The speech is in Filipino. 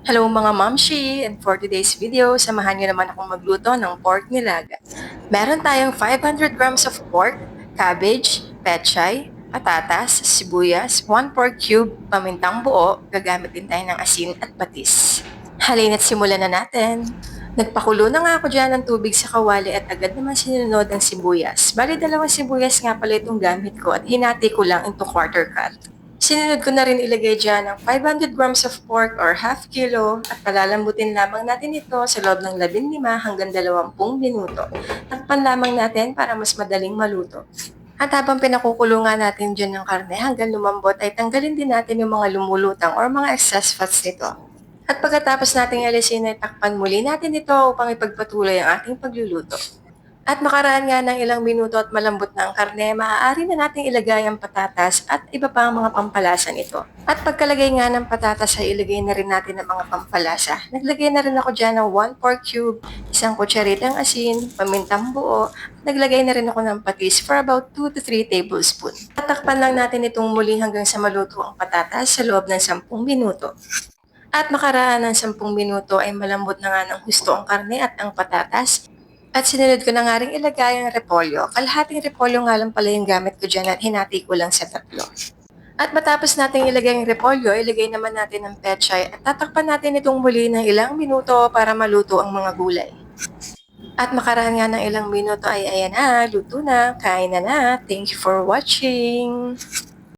Hello mga mamshi! And for today's video, samahan niyo naman akong magluto ng pork nilaga. Meron tayong 500 grams of pork, cabbage, pechay, patatas, sibuyas, 1 pork cube, pamintang buo, gagamit din tayo ng asin at patis. Halina't simulan na natin. Nagpakulo na nga ako dyan ng tubig sa kawali at agad naman sinunod ang sibuyas. Bali, dalawang sibuyas nga pala itong gamit ko at hinati ko lang into quarter cut. Sinunod ko na rin ilagay dyan ang 500 grams of pork or half kilo at palalambutin lamang natin ito sa loob ng 15 hanggang 20 minuto. Takpan lamang natin para mas madaling maluto. At habang pinakukulungan natin dyan ng karne hanggang lumambot ay tanggalin din natin yung mga lumulutang or mga excess fats nito. At pagkatapos nating alisin ay takpan muli natin ito upang ipagpatuloy ang ating pagluluto. At makaraan nga ng ilang minuto at malambot na ang karne, maaari na nating ilagay ang patatas at iba pa ang mga pampalasa nito. At pagkalagay nga ng patatas ay ilagay na rin natin ang mga pampalasa. Naglagay na rin ako dyan ng 1 pork cube, isang kutsaritang asin, pamintang buo, naglagay na rin ako ng patis for about 2 to 3 tablespoons. Tatakpan lang natin itong muli hanggang sa maluto ang patatas sa loob ng 10 minuto. At makaraan ng 10 minuto ay malambot na nga ng husto ang karne at ang patatas. At sinunod ko na nga rin ilagay ang repolyo. Kalahating repolyo nga lang pala yung gamit ko dyan at hinati ko lang sa 3. At matapos nating ilagay ang repolyo, ilagay naman natin ang pechay at tatakpan natin itong muli ng ilang minuto para maluto ang mga gulay. At makaraan nga ng ilang minuto ay ayan na, luto na, kain na na. Thank you for watching!